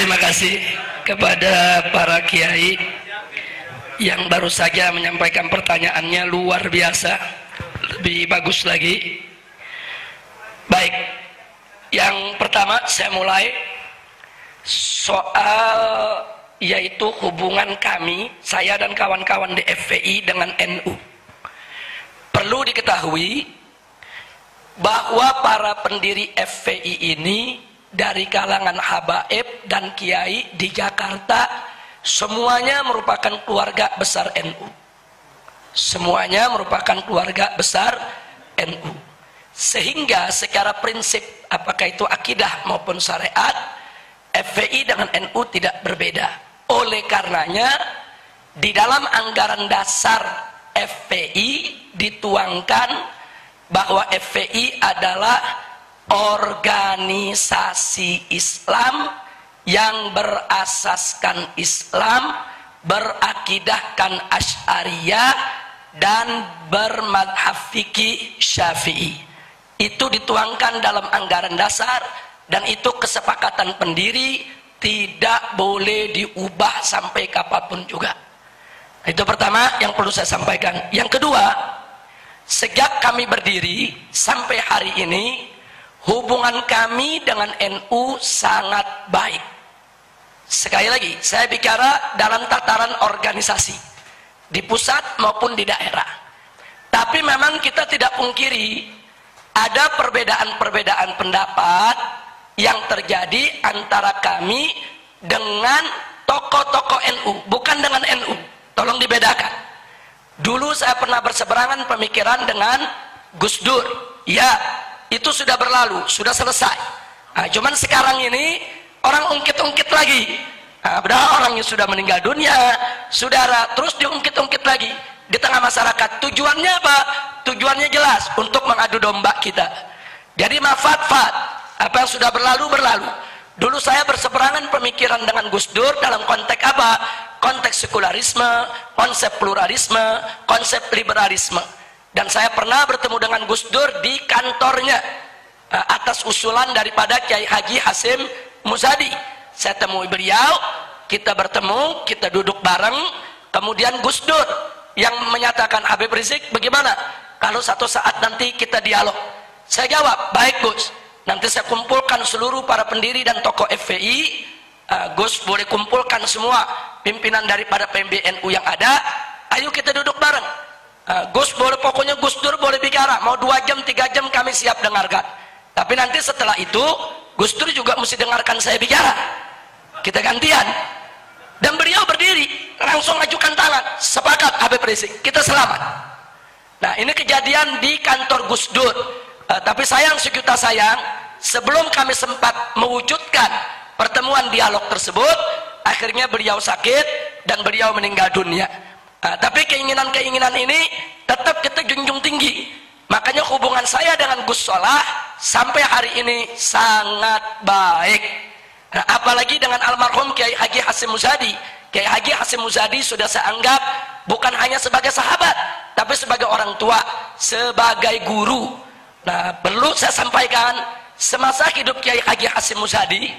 Terima kasih kepada para kiai yang baru saja menyampaikan pertanyaannya, luar biasa, lebih bagus lagi. Baik, yang pertama saya mulai soal yaitu hubungan kami, saya dan kawan-kawan di FPI dengan NU. Perlu diketahui bahwa para pendiri FPI ini dari kalangan habaib dan kiai di Jakarta semuanya merupakan keluarga besar NU. Semuanya merupakan keluarga besar NU. Sehingga secara prinsip, apakah itu akidah maupun syariat, FPI dengan NU tidak berbeda. Oleh karenanya di dalam anggaran dasar FPI dituangkan bahwa FPI adalah organisasi Islam yang berasaskan Islam, berakidahkan Asy'ariyah dan bermadhab fikih Syafi'i. Itu dituangkan dalam anggaran dasar dan itu kesepakatan pendiri, tidak boleh diubah sampai kapanpun juga. Itu pertama yang perlu saya sampaikan. Yang kedua, sejak kami berdiri sampai hari ini, hubungan kami dengan NU sangat baik. Sekali lagi, saya bicara dalam tataran organisasi, di pusat maupun di daerah. Tapi memang kita tidak pungkiri, ada perbedaan-perbedaan pendapat yang terjadi antara kami dengan tokoh-tokoh NU, bukan dengan NU. Tolong dibedakan. Dulu saya pernah berseberangan pemikiran dengan Gus Dur. Ya, itu sudah berlalu, sudah selesai. Nah, cuman sekarang ini orang ungkit-ungkit lagi. Nah, padahal orangnya sudah meninggal dunia, saudara, terus diungkit-ungkit lagi di tengah masyarakat. Tujuannya apa? Tujuannya jelas, untuk mengadu domba kita. Jadi mafat-fat, apa yang sudah berlalu berlalu. Dulu saya berseberangan pemikiran dengan Gus Dur dalam konteks apa? Konteks sekularisme, konsep pluralisme, konsep liberalisme. Dan saya pernah bertemu dengan Gus Dur di kantornya atas usulan daripada Kiai Haji Hasyim Muzadi. Saya temui beliau, kita bertemu, kita duduk bareng. Kemudian Gus Dur yang menyatakan, Habib Rizik, bagaimana kalau satu saat nanti kita dialog? Saya jawab, baik Gus, nanti saya kumpulkan seluruh para pendiri dan tokoh FPI. Gus boleh kumpulkan semua pimpinan daripada PMBNU yang ada, ayo kita duduk bareng. Gus boleh, pokoknya Gus Dur boleh bicara, mau 2 jam 3 jam kami siap dengarkan. Tapi nanti setelah itu Gus Dur juga mesti dengarkan saya bicara. Kita gantian. Dan beliau berdiri langsung ajukan tangan, sepakat Habib Rizik, kita selamat. Nah, ini kejadian di kantor Gus Dur. Tapi sayang sejuta sayang, sebelum kami sempat mewujudkan pertemuan dialog tersebut, akhirnya beliau sakit dan beliau meninggal dunia. Tapi keinginan-keinginan ini tetap kita junjung tinggi. Makanya hubungan saya dengan Gus Solah sampai hari ini sangat baik. Nah, apalagi dengan almarhum Kiai Haji Hasyim Muzadi. Kiai Haji Hasyim Muzadi sudah saya anggap bukan hanya sebagai sahabat, tapi sebagai orang tua, sebagai guru. Nah, perlu saya sampaikan, semasa hidup Kiai Haji Hasyim Muzadi,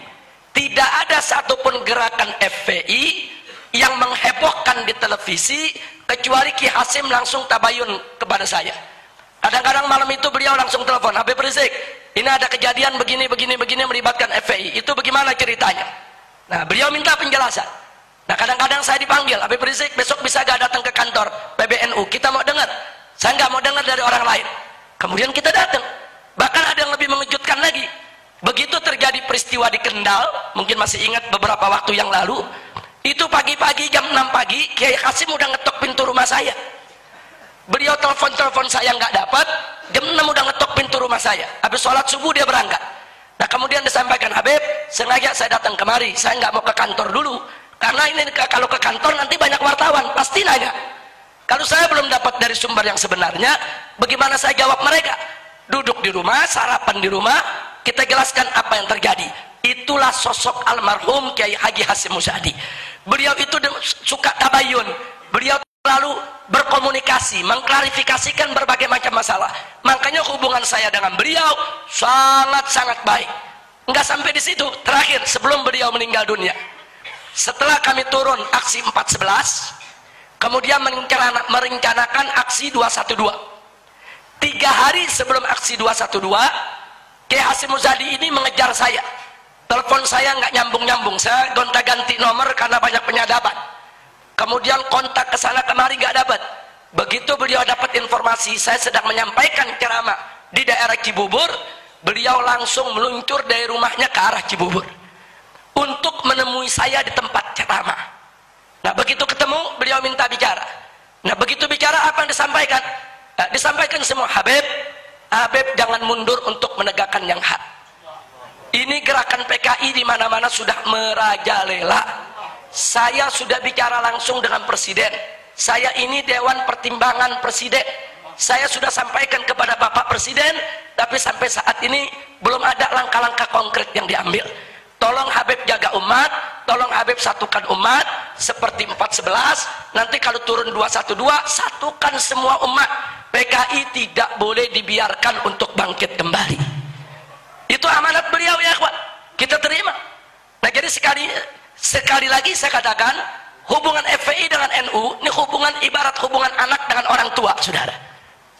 tidak ada satupun gerakan FPI yang menghebohkan di televisi kecuali Ki Hasyim langsung tabayun kepada saya. Kadang-kadang malam itu beliau langsung telepon, Habib Rizik, ini ada kejadian begini melibatkan FPI, itu bagaimana ceritanya? Nah, beliau minta penjelasan. Nah, kadang-kadang saya dipanggil, Habib Rizik besok bisa gak datang ke kantor PBNU, kita mau dengar. Saya nggak mau dengar dari orang lain. Kemudian kita datang. Bahkan ada yang lebih mengejutkan lagi, begitu terjadi peristiwa di Kendal, mungkin masih ingat beberapa waktu yang lalu, itu pagi-pagi jam 6 pagi Kiai Hasyim udah ngetok pintu rumah saya. Beliau telepon saya nggak dapat, jam 6 udah ngetok pintu rumah saya. Habis sholat subuh dia berangkat. Nah, kemudian disampaikan, Habib, sengaja saya datang kemari, saya nggak mau ke kantor dulu, karena ini kalau ke kantor nanti banyak wartawan pasti nanya. Kalau saya belum dapat dari sumber yang sebenarnya, bagaimana saya jawab mereka? Duduk di rumah, sarapan di rumah, kita jelaskan apa yang terjadi. Itulah sosok almarhum Kiai Haji Hasyim Muzadi. Beliau itu suka tabayun, beliau lalu berkomunikasi, mengklarifikasikan berbagai macam masalah. Makanya hubungan saya dengan beliau sangat-sangat baik. Nggak sampai di situ, terakhir sebelum beliau meninggal dunia, setelah kami turun aksi 411, kemudian merencanakan aksi 212. 3 hari sebelum aksi 212, Kiai Hasyim Muzadi ini mengejar saya. Telepon saya nggak nyambung-nyambung, saya gonta-ganti nomor karena banyak penyadapan. Kemudian kontak ke sana kemari nggak dapat. Begitu beliau dapat informasi saya sedang menyampaikan ceramah di daerah Cibubur, beliau langsung meluncur dari rumahnya ke arah Cibubur untuk menemui saya di tempat ceramah. Nah, begitu ketemu, beliau minta bicara. Nah, begitu bicara, apa yang disampaikan? Nah, disampaikan semua, Habib jangan mundur untuk menegakkan yang hak. Ini gerakan PKI di mana-mana sudah merajalela. Saya sudah bicara langsung dengan Presiden. Saya ini Dewan Pertimbangan Presiden. Saya sudah sampaikan kepada Bapak Presiden, tapi sampai saat ini belum ada langkah-langkah konkret yang diambil. Tolong Habib jaga umat, tolong Habib satukan umat seperti 411. Nanti kalau turun 212, satukan semua umat. PKI tidak boleh dibiarkan untuk bangkit kembali. Itu amanat beliau ya, kawan. Kita terima. Nah, jadi sekali lagi saya katakan, hubungan FPI dengan NU ini hubungan ibarat hubungan anak dengan orang tua, saudara.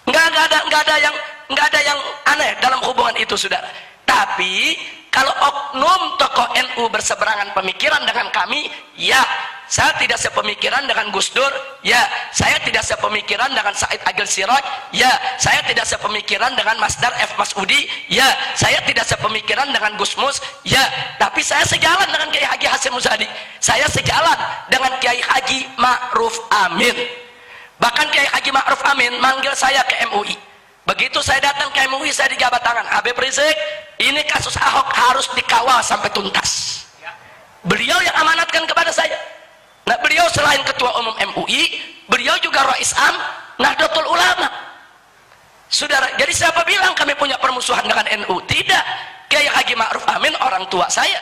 Nggak ada yang aneh dalam hubungan itu, saudara. Tapi kalau oknum tokoh NU berseberangan pemikiran dengan kami, ya, saya tidak sepemikiran dengan Gus Dur, ya, saya tidak sepemikiran dengan Said Agil Siraj, ya, saya tidak sepemikiran dengan Masdar F. Masudi, ya, saya tidak sepemikiran dengan Gus Mus, ya, tapi saya sejalan dengan Kiai Haji Hasyim Muzadi, saya sejalan dengan Kiai Haji Ma'ruf Amin. Bahkan Kiai Haji Ma'ruf Amin manggil saya ke MUI. Begitu saya datang ke MUI, saya dijabat tangan, Habib Rizik, ini kasus Ahok harus dikawal sampai tuntas. Beliau yang amanatkan kepada saya. Nah, beliau selain ketua umum MUI, beliau juga Rais Am Nahdlatul Ulama. Saudara, jadi siapa bilang kami punya permusuhan dengan NU? Tidak. Kiai Haji Ma'ruf Amin orang tua saya.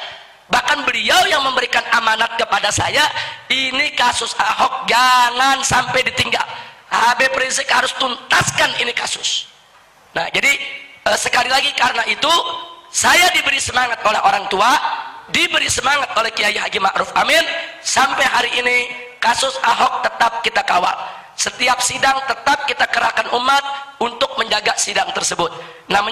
Bahkan beliau yang memberikan amanat kepada saya, ini kasus Ahok jangan sampai ditinggal. Habib Rizik harus tuntaskan ini kasus. Nah, jadi sekali lagi karena itu saya diberi semangat oleh orang tua, diberi semangat oleh Kiai Haji Ma'ruf Amin, sampai hari ini kasus Ahok tetap kita kawal. Setiap sidang tetap kita kerahkan umat untuk menjaga sidang tersebut. Namanya